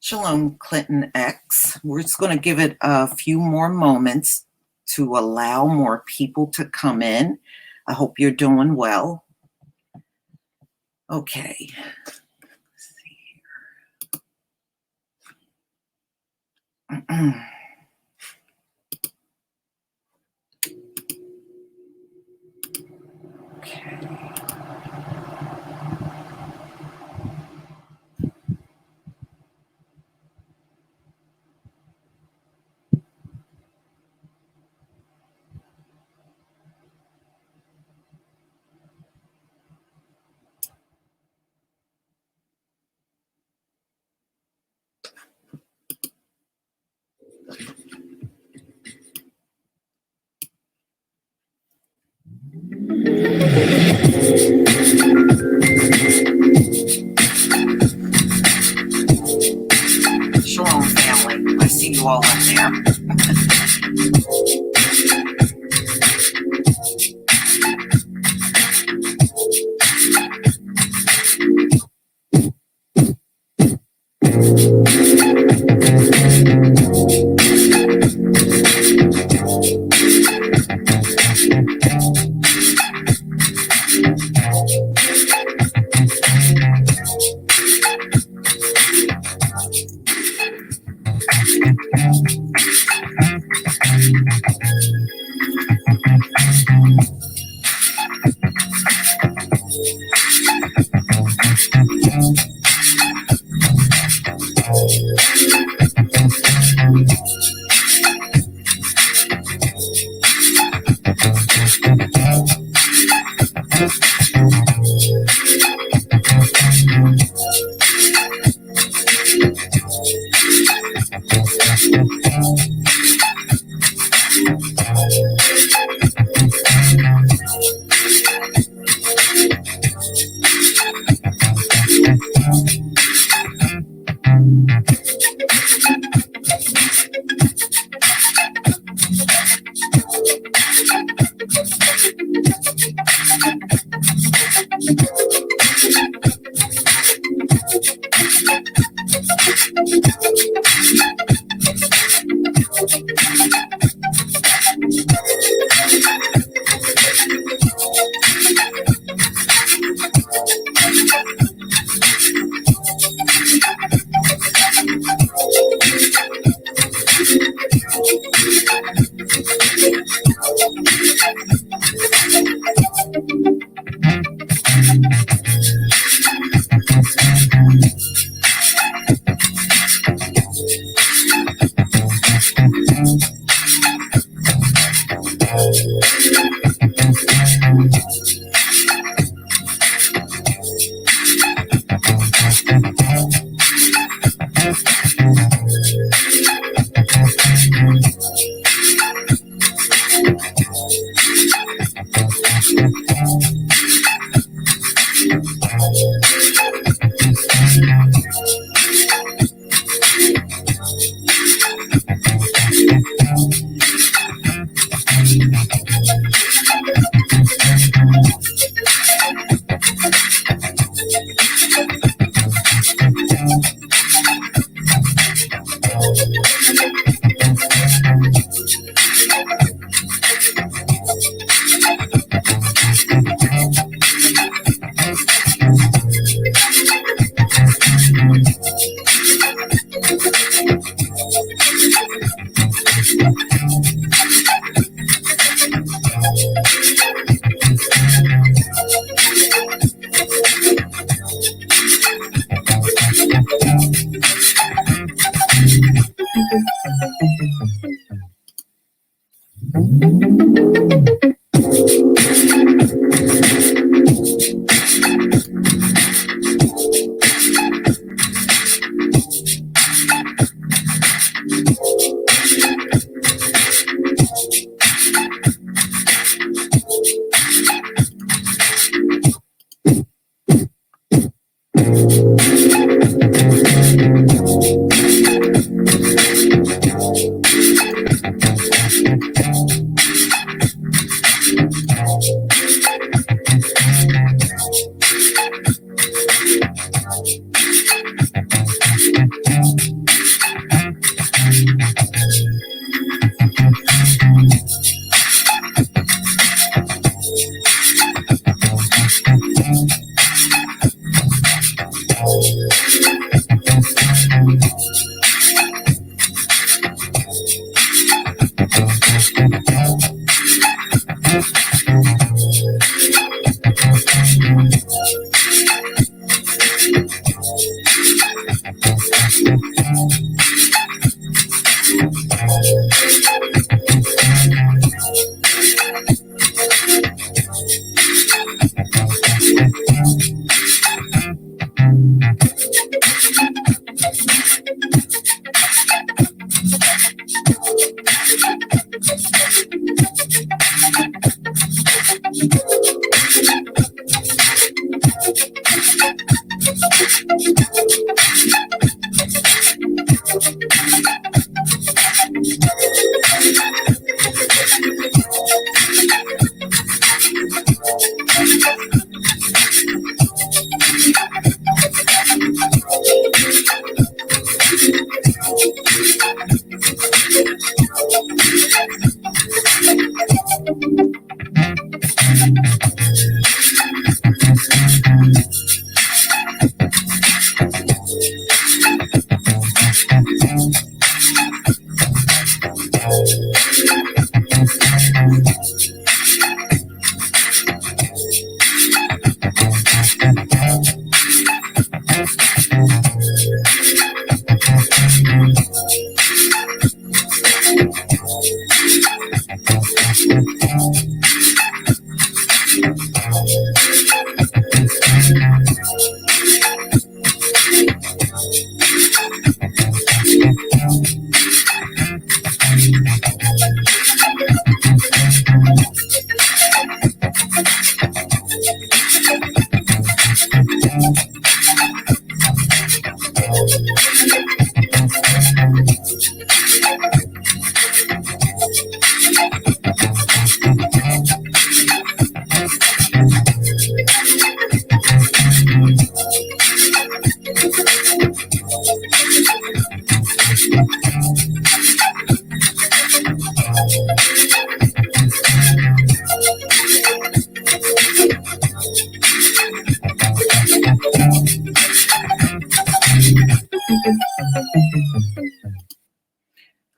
Shalom, Clinton X. We're just going to give it a few more moments to allow more people to come in. I hope you're doing well. Okay. Let's see here. Okay. Shalom, family. I see you all in there.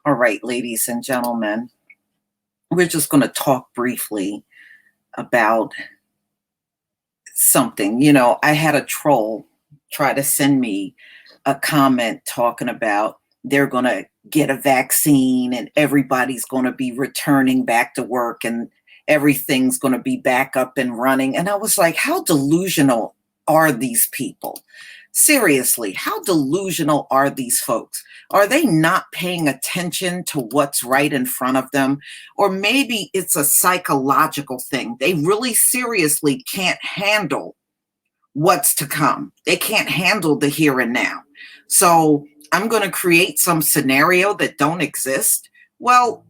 All right, ladies and gentlemen, we're just going to talk briefly about something. I had a troll try to send me a comment talking about they're going to get a vaccine and everybody's going to be returning back to work and everything's going to be back up and running. And I was like, how delusional are these people? Seriously, how delusional are these folks? Are they not paying attention to what's right in front of them? Or maybe it's a psychological thing. They really seriously can't handle what's to come. They can't handle the here and now. So I'm going to create some scenario that don't exist. Well,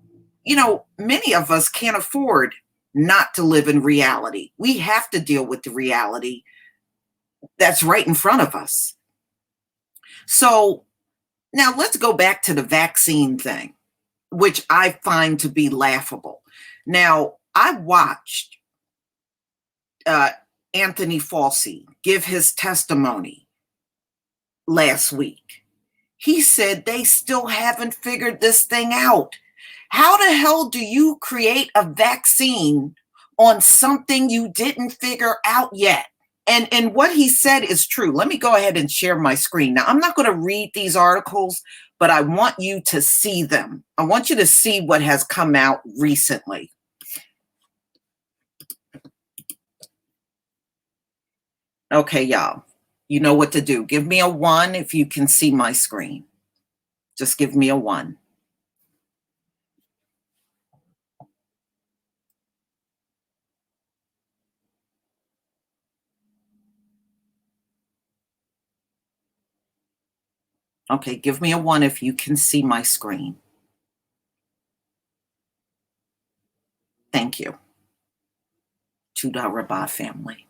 many of us can't afford not to live in reality. We have to deal with the reality that's right in front of us. So now let's go back to the vaccine thing, which I find to be laughable. Now, I watched Anthony Fauci give his testimony last week. He said they still haven't figured this thing out. How the hell do you create a vaccine on something you didn't figure out yet? And what he said is true. Let me go ahead and share my screen. Now, I'm not going to read these articles, but I want you to see them. I want you to see what has come out recently. Okay, y'all, you know what to do. Give me a 1 if you can see my screen. Just give me a 1. Okay, give me a 1 if you can see my screen. Thank you. Rabah family.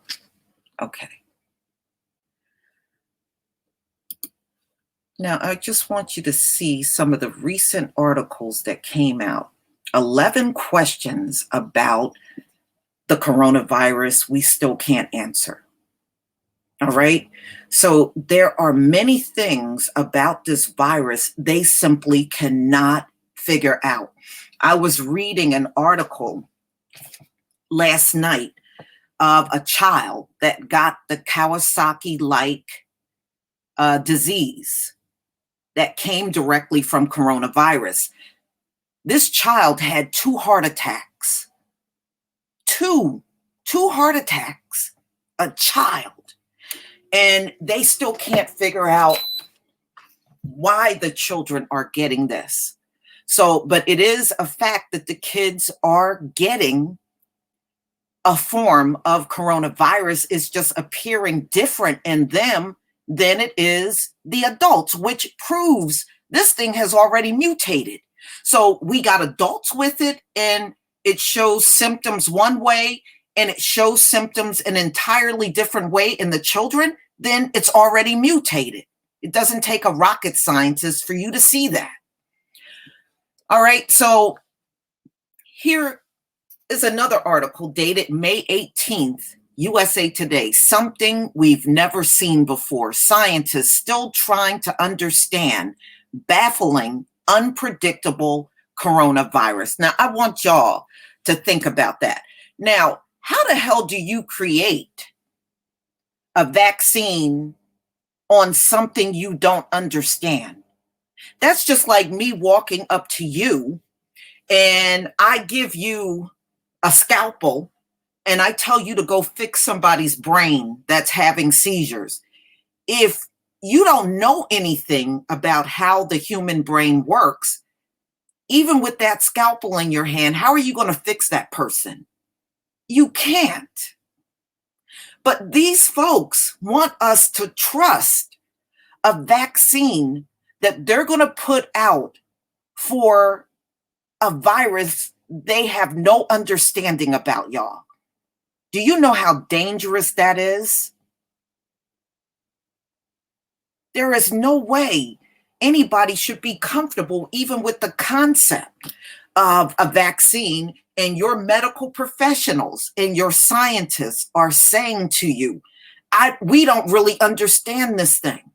Okay. Now, I just want you to see some of the recent articles that came out. 11 questions about the coronavirus we still can't answer. All right. So there are many things about this virus they simply cannot figure out. I was reading an article last night of a child that got the Kawasaki-like disease that came directly from coronavirus. This child had 2 heart attacks. Two heart attacks. A child. And they still can't figure out why the children are getting this. So, but it is a fact that the kids are getting a form of coronavirus. Is just appearing different in them than it is the adults, which proves this thing has already mutated. So we got adults with it, and it shows symptoms one way, and it shows symptoms an entirely different way in the children. Then it's already mutated. It doesn't take a rocket scientist for you to see that. All right, so here is another article dated May 18th, USA Today. Something we've never seen before. Scientists still trying to understand baffling, unpredictable coronavirus. Now, I want y'all to think about that. Now, how the hell do you create a vaccine on something you don't understand. That's just like me walking up to you and I give you a scalpel and I tell you to go fix somebody's brain that's having seizures. If you don't know anything about how the human brain works, even with that scalpel in your hand, how are you going to fix that person? You can't. But these folks want us to trust a vaccine that they're going to put out for a virus they have no understanding about, y'all. Do you know how dangerous that is? There is no way anybody should be comfortable even with the concept of a vaccine, and your medical professionals and your scientists are saying to you, we don't really understand this thing.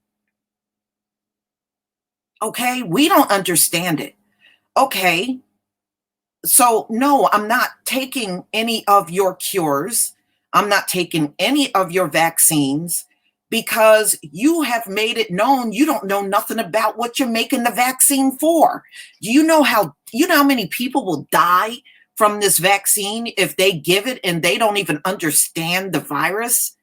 Okay, we don't understand it. Okay, so no, I'm not taking any of your cures. I'm not taking any of your vaccines because you have made it known you don't know nothing about what you're making the vaccine for. Do you know how many people will die from this vaccine if they give it and they don't even understand the virus?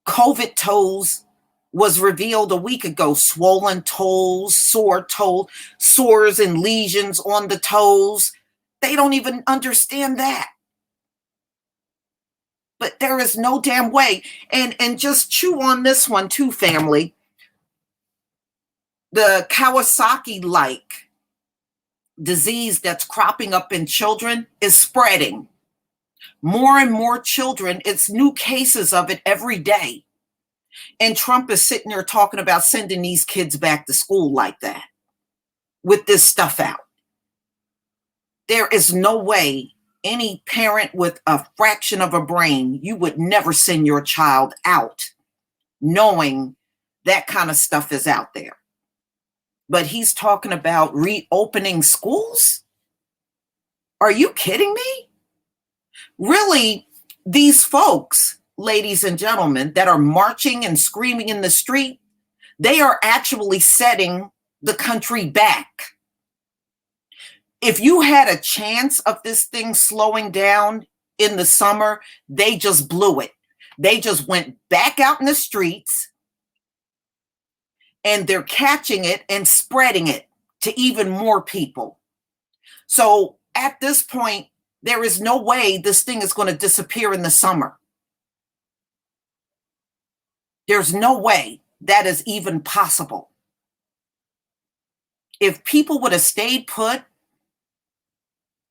COVID toes was revealed a week ago. Swollen toes, sores and lesions on the toes. They don't even understand that. But there is no damn way. And just chew on this one too, family. The Kawasaki-like disease that's cropping up in children is spreading. More and more children, it's new cases of it every day. And Trump is sitting there talking about sending these kids back to school like that with this stuff out. There is no way any parent with a fraction of a brain, you would never send your child out knowing that kind of stuff is out there. But he's talking about reopening schools? Are you kidding me? Really, these folks, ladies and gentlemen, that are marching and screaming in the street, they are actually setting the country back. If you had a chance of this thing slowing down in the summer, they just blew it. They just went back out in the streets and they're catching it and spreading it to even more people. So at this point, there is no way this thing is going to disappear in the summer. There's no way that is even possible. If people would have stayed put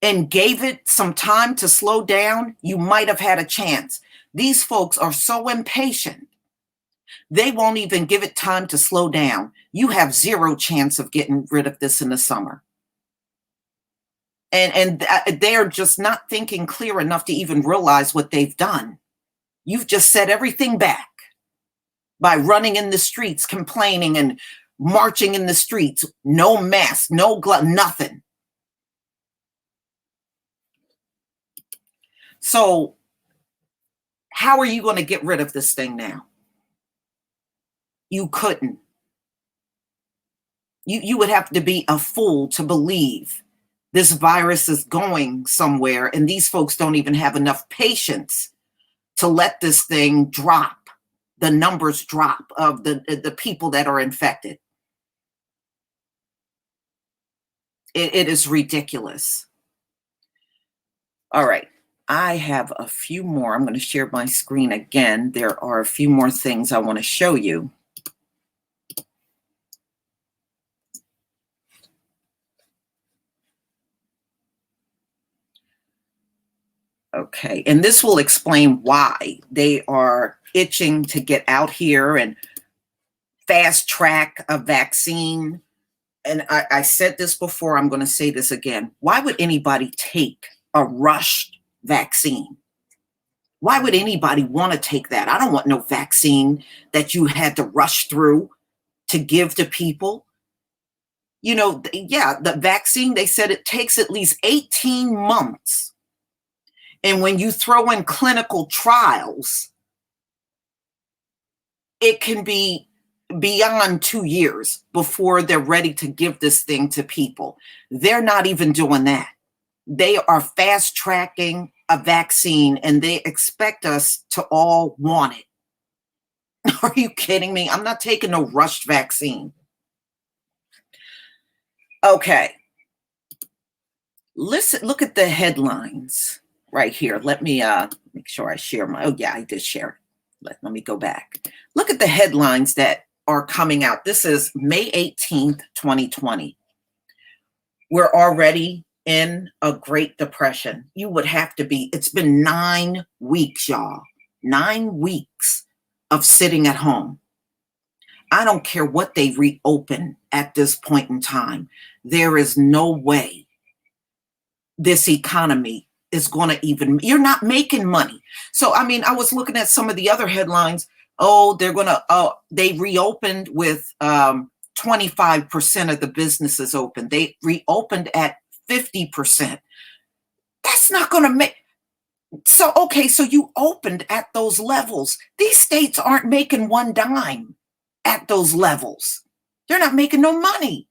and gave it some time to slow down, you might have had a chance. These folks are so impatient. They won't even give it time to slow down. You have zero chance of getting rid of this in the summer. And they're just not thinking clear enough to even realize what they've done. You've just set everything back by running in the streets, complaining and marching in the streets. No mask, no glove, nothing. So how are you going to get rid of this thing now? You couldn't. You would have to be a fool to believe this virus is going somewhere, and these folks don't even have enough patience to let this thing drop, the numbers drop of the people that are infected. It is ridiculous. All right. I have a few more. I'm going to share my screen again. There are a few more things I want to show you. Okay, and this will explain why they are itching to get out here and fast track a vaccine. And I said this before, I'm going to say this again. Why would anybody take a rushed vaccine? Why would anybody want to take that? I don't want no vaccine that you had to rush through to give to people. You know, yeah, the vaccine, they said it takes at least 18 months. And when you throw in clinical trials, it can be beyond 2 years before they're ready to give this thing to people. They're not even doing that. They are fast tracking a vaccine and they expect us to all want it. Are you kidding me? I'm not taking no rushed vaccine. Okay. Listen, look at the headlines right here. Let me make sure I share my, oh yeah, I did share it. Let me go back. Look at the headlines that are coming out. This is May 18th, 2020. We're already in a Great Depression. You would have to be. It's been 9 weeks, y'all. 9 weeks of sitting at home. I don't care what they reopen at this point in time. There is no way this economy is going to even, you're not making money. So, I mean, I was looking at some of the other headlines. Oh, they reopened with 25% of the businesses open. They reopened at 50%. That's not going to make, so, okay, so you opened at those levels. These states aren't making one dime at those levels. They're not making no money.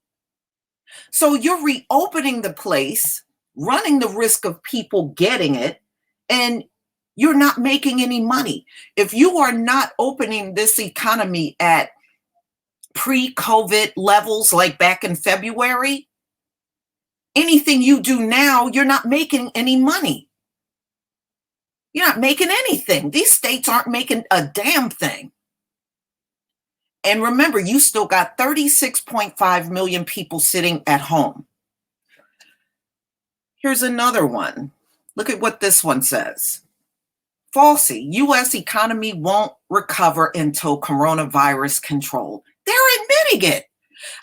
So you're reopening the place, running the risk of people getting it, and you're not making any money. If you are not opening this economy at pre-COVID levels, like back in February, anything you do now, you're not making any money. You're not making anything. These states aren't making a damn thing. And remember, you still got 36.5 million people sitting at home. Here's another one. Look at what this one says. Falsy, U.S. economy won't recover until coronavirus control. They're admitting it.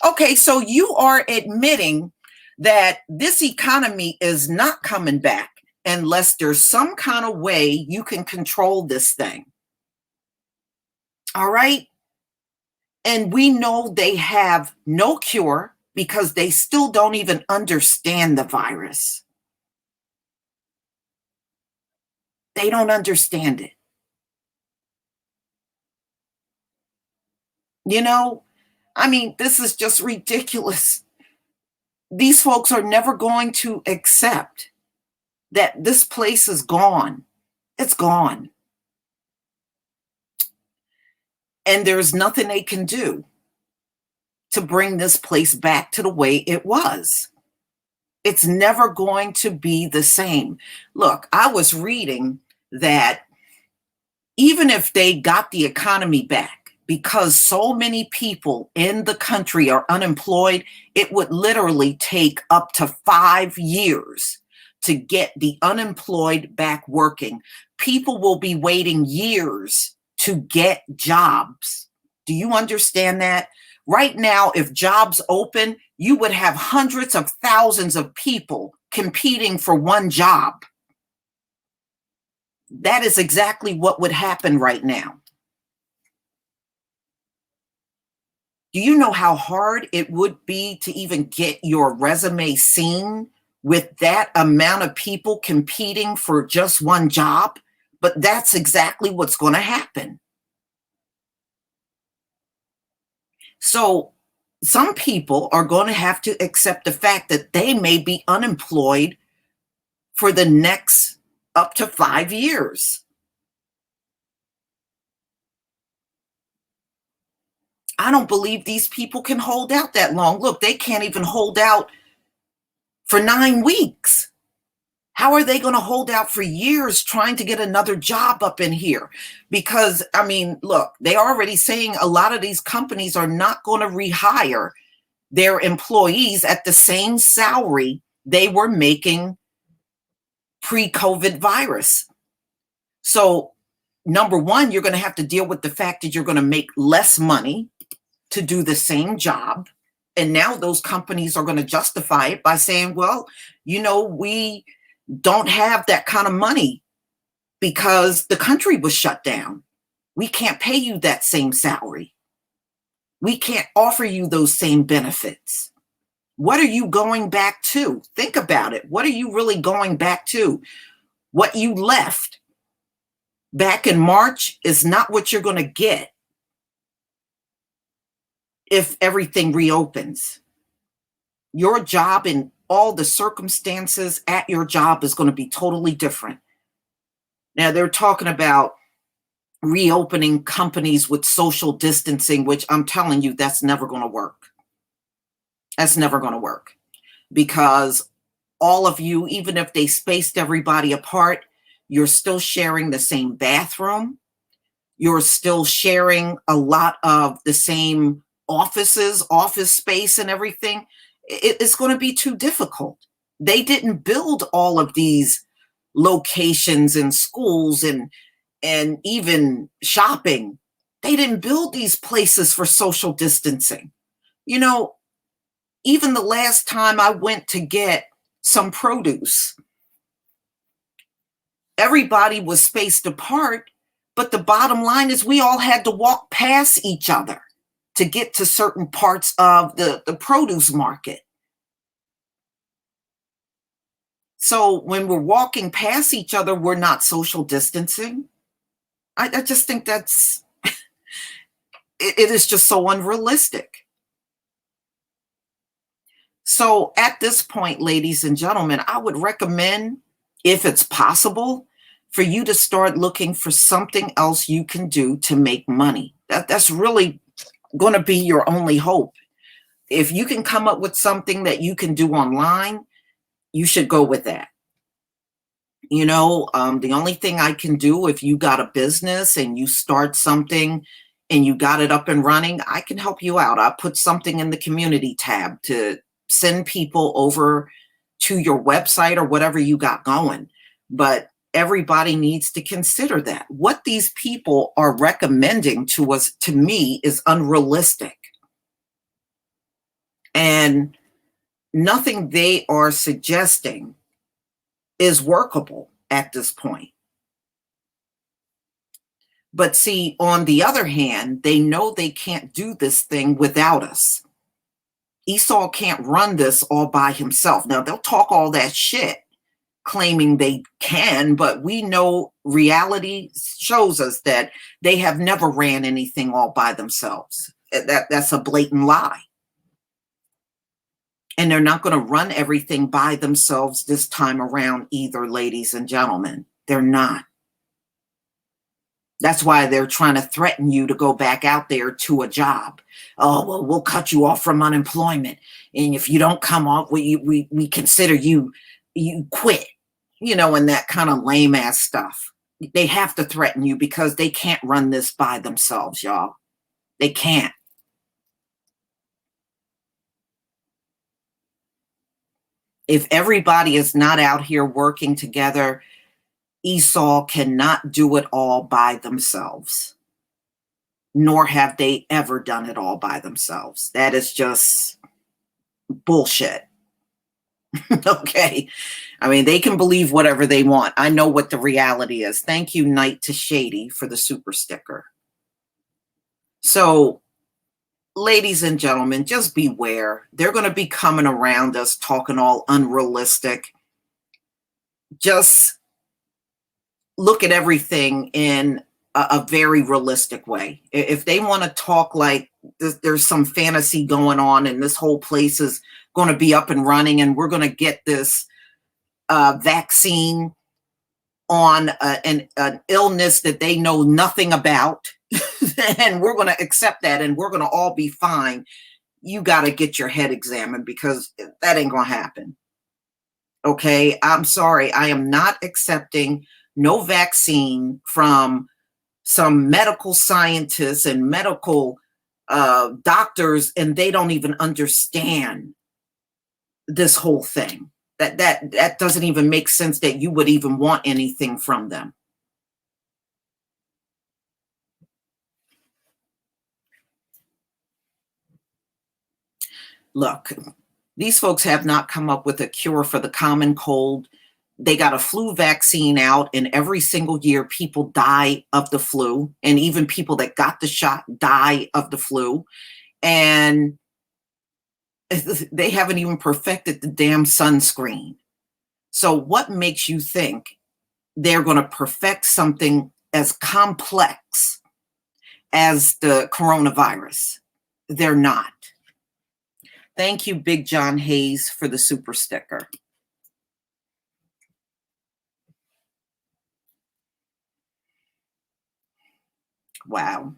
Okay, so you are admitting that this economy is not coming back unless there's some kind of way you can control this thing. All right? And we know they have no cure because they still don't even understand the virus. They don't understand it. You know, I mean, this is just ridiculous. These folks are never going to accept that this place is gone. It's gone. And there's nothing they can do to bring this place back to the way it was. It's never going to be the same. Look, I was reading that even if they got the economy back, because so many people in the country are unemployed, it would literally take up to 5 years to get the unemployed back working. People will be waiting years to get jobs. Do you understand that? Right now, if jobs open, you would have hundreds of thousands of people competing for one job. That is exactly what would happen right now. Do you know how hard it would be to even get your resume seen with that amount of people competing for just one job? But that's exactly what's going to happen. So some people are going to have to accept the fact that they may be unemployed for the next up to 5 years. I don't believe these people can hold out that long. Look, they can't even hold out for 9 weeks. How are they going to hold out for years trying to get another job up in here? Because, I mean, look, they're already saying a lot of these companies are not going to rehire their employees at the same salary they were making pre-COVID virus. So, number one, you're going to have to deal with the fact that you're going to make less money to do the same job. And now those companies are going to justify it by saying, well, you know, we don't have that kind of money because the country was shut down. We can't pay you that same salary. We can't offer you those same benefits. What are you going back to? Think about it. What are you really going back to? What you left back in March is not what you're going to get if everything reopens. Your job and all the circumstances at your job is going to be totally different. Now, they're talking about reopening companies with social distancing, which I'm telling you, that's never going to work. That's never going to work, because all of you, even if they spaced everybody apart, you're still sharing the same bathroom. You're still sharing a lot of the same offices, office space and everything. It's going to be too difficult. They didn't build all of these locations and schools and even shopping. They didn't build these places for social distancing. You know, even the last time I went to get some produce, everybody was spaced apart, but the bottom line is we all had to walk past each other to get to certain parts of the produce market. So when we're walking past each other, we're not social distancing. I just think that's, it is just so unrealistic. So at this point, ladies and gentlemen, I would recommend, if it's possible, for you to start looking for something else you can do to make money. That's really going to be your only hope. If you can come up with something that you can do online, you should go with that. You know, the only thing I can do, if you got a business and you start something and you got it up and running, I can help you out. I put something in the community tab to send people over to your website or whatever you got going. But everybody needs to consider that. What these people are recommending to us, to me, is unrealistic. And nothing they are suggesting is workable at this point. But see, on the other hand, they know they can't do this thing without us. Esau can't run this all by himself. Now, they'll talk all that shit claiming they can, but we know reality shows us that they have never ran anything all by themselves. That's a blatant lie. And they're not going to run everything by themselves this time around either, ladies and gentlemen. They're not. That's why they're trying to threaten you to go back out there to a job. Oh, well, we'll cut you off from unemployment. And if you don't come off, we consider you quit, you know, and that kind of lame ass stuff. They have to threaten you because they can't run this by themselves, y'all. They can't. If everybody is not out here working together, Esau cannot do it all by themselves, nor have they ever done it all by themselves. That is just bullshit. Okay. I mean, they can believe whatever they want. I know what the reality is. Thank you, Night to Shady, for the super sticker. So, ladies and gentlemen, just beware. They're going to be coming around us talking all unrealistic. Just look at everything in a very realistic way. If they want to talk like there's some fantasy going on and this whole place is going to be up and running and we're going to get this vaccine on an illness that they know nothing about, and we're going to accept that and we're going to all be fine, you got to get your head examined, because that ain't going to happen. Okay, I'm sorry. I am not accepting no vaccine from some medical scientists and medical doctors, and they don't even understand this whole thing. That doesn't even make sense that you would even want anything from them. Look, these folks have not come up with a cure for the common cold. They got a flu vaccine out, and every single year people die of the flu, and even people that got the shot die of the flu. And they haven't even perfected the damn sunscreen. So what makes you think they're going to perfect something as complex as the coronavirus? They're not. Thank you, Big John Hayes, for the super sticker. Wow.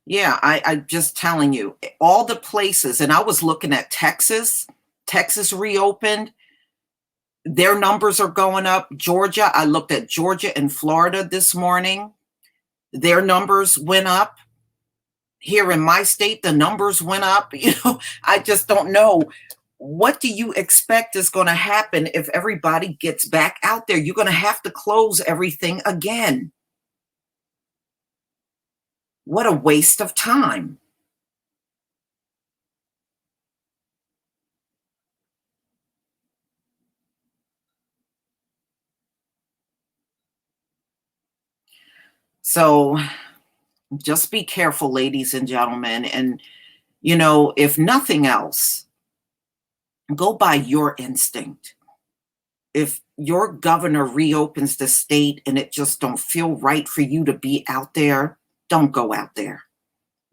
Yeah, I'm just telling you, all the places, and I was looking at Texas. Texas reopened. Their numbers are going up. Georgia, I looked at Georgia and Florida this morning. Their numbers went up. Here in my state, the numbers went up. I just don't know. What do you expect is going to happen if everybody gets back out there? You're going to have to close everything again. What a waste of time. So just be careful, ladies and gentlemen. And, if nothing else, go by your instinct. If your governor reopens the state and it just don't feel right for you to be out there, don't go out there.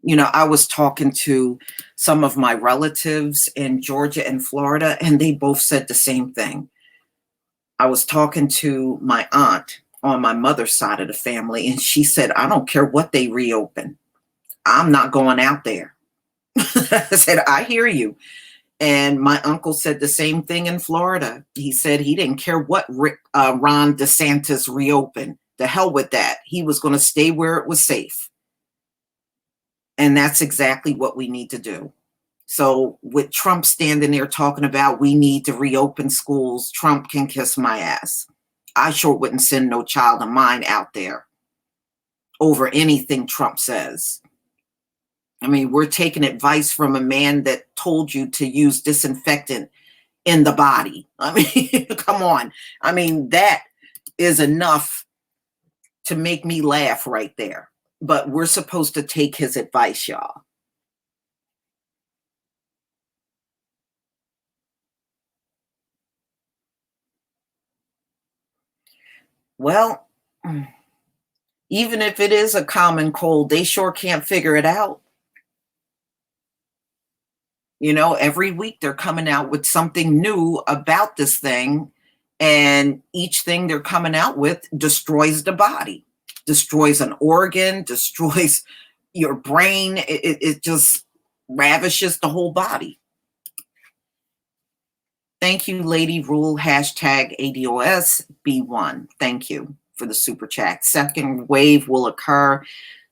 I was talking to some of my relatives in Georgia and Florida, and they both said the same thing. I was talking to my aunt on my mother's side of the family, and she said, I don't care what they reopen. I'm not going out there. I said, I hear you. And my uncle said the same thing in Florida. He said he didn't care what Ron DeSantis reopened. The hell with that. He was going to stay where it was safe. And that's exactly what we need to do. So with Trump standing there talking about we need to reopen schools, Trump can kiss my ass. I sure wouldn't send no child of mine out there over anything Trump says. I mean, we're taking advice from a man that told you to use disinfectant in the body. I mean, come on. I mean, that is enough to make me laugh right there. But we're supposed to take his advice, y'all. Well, even if it is a common cold, they sure can't figure it out. Every week they're coming out with something new about this thing, and each thing they're coming out with destroys the body, destroys an organ, destroys your brain. It just ravishes the whole body. Thank you, Lady Rule, hashtag ADOSB1. Thank you for the super chat. Second wave will occur.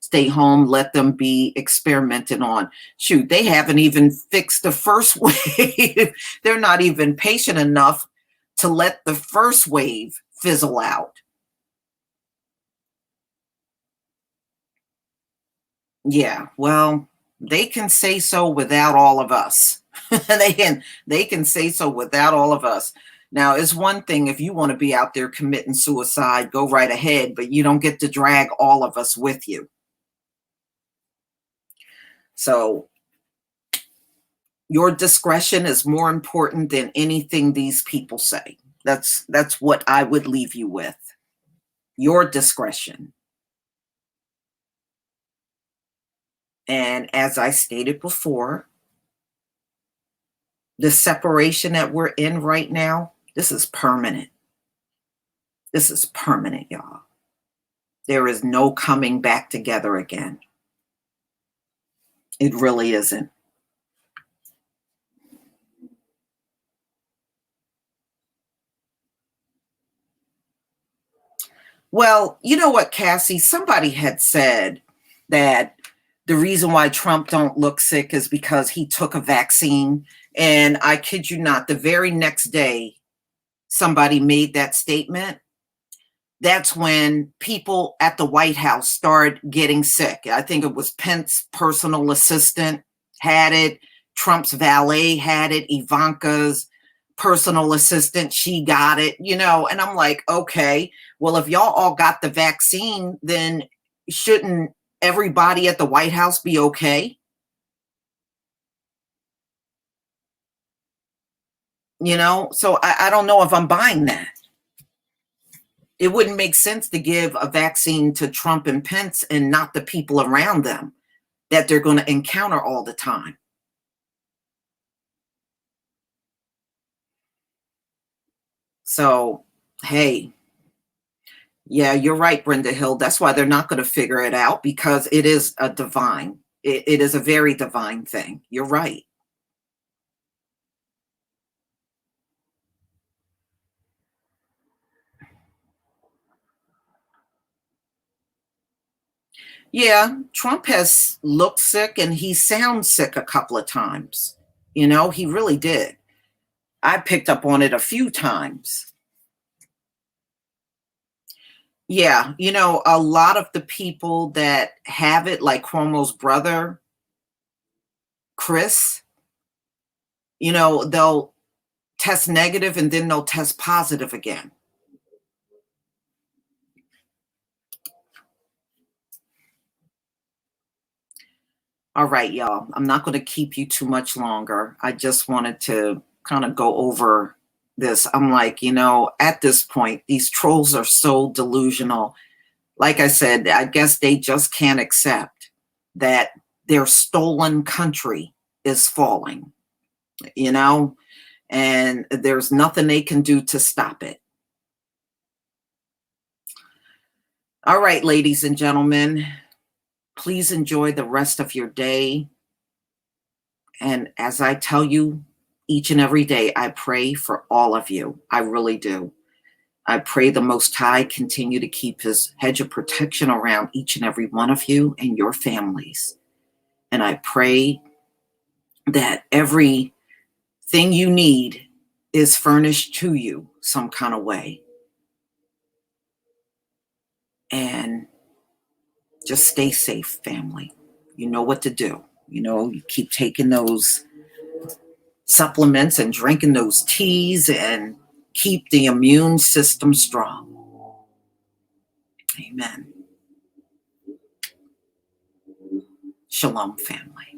Stay home, let them be experimented on. Shoot, they haven't even fixed the first wave. They're not even patient enough to let the first wave fizzle out. Yeah, well, they can say so without all of us. they can say so without all of us. Now, it's one thing if you want to be out there committing suicide, go right ahead, but you don't get to drag all of us with you. So your discretion is more important than anything these people say. That's what I would leave you with. Your discretion. And as I stated before, the separation that we're in right now, this is permanent. This is permanent, y'all. There is no coming back together again. It really isn't. Well, you know what, Cassie? Somebody had said that the reason why Trump don't look sick is because he took a vaccine. And I kid you not, the very next day somebody made that statement. That's when people at the White House started getting sick. I think it was Pence's personal assistant had it. Trump's valet had it. Ivanka's personal assistant, she got it, and I'm like, okay, well, if y'all all got the vaccine, then shouldn't everybody at the White House be okay? So I don't know if I'm buying that. It wouldn't make sense to give a vaccine to Trump and Pence and not the people around them that they're going to encounter all the time. So, hey, yeah, you're right, Brenda Hill. That's why they're not going to figure it out, because it is a divine, it is a very divine thing. You're right. Yeah, Trump has looked sick and he sounds sick a couple of times. You know, he really did. I picked up on it a few times. Yeah, you know, a lot of the people that have it, like Cuomo's brother, Chris, you know, they'll test negative and then they'll test positive again. All right, y'all. I'm not going to keep you too much longer. I just wanted to kind of go over this. I'm like, you know, at this point, these trolls are so delusional. Like I said, I guess they just can't accept that their stolen country is falling, you know, and there's nothing they can do to stop it. All right, ladies and gentlemen, please enjoy the rest of your day. And as I tell you each and every day, I pray for all of you. I really do. I pray the Most High continue to keep his hedge of protection around each and every one of you and your families. And I pray that everything you need is furnished to you some kind of way. And just stay safe, family. You know what to do. You know, you keep taking those supplements and drinking those teas and keep the immune system strong. Amen. Shalom, family.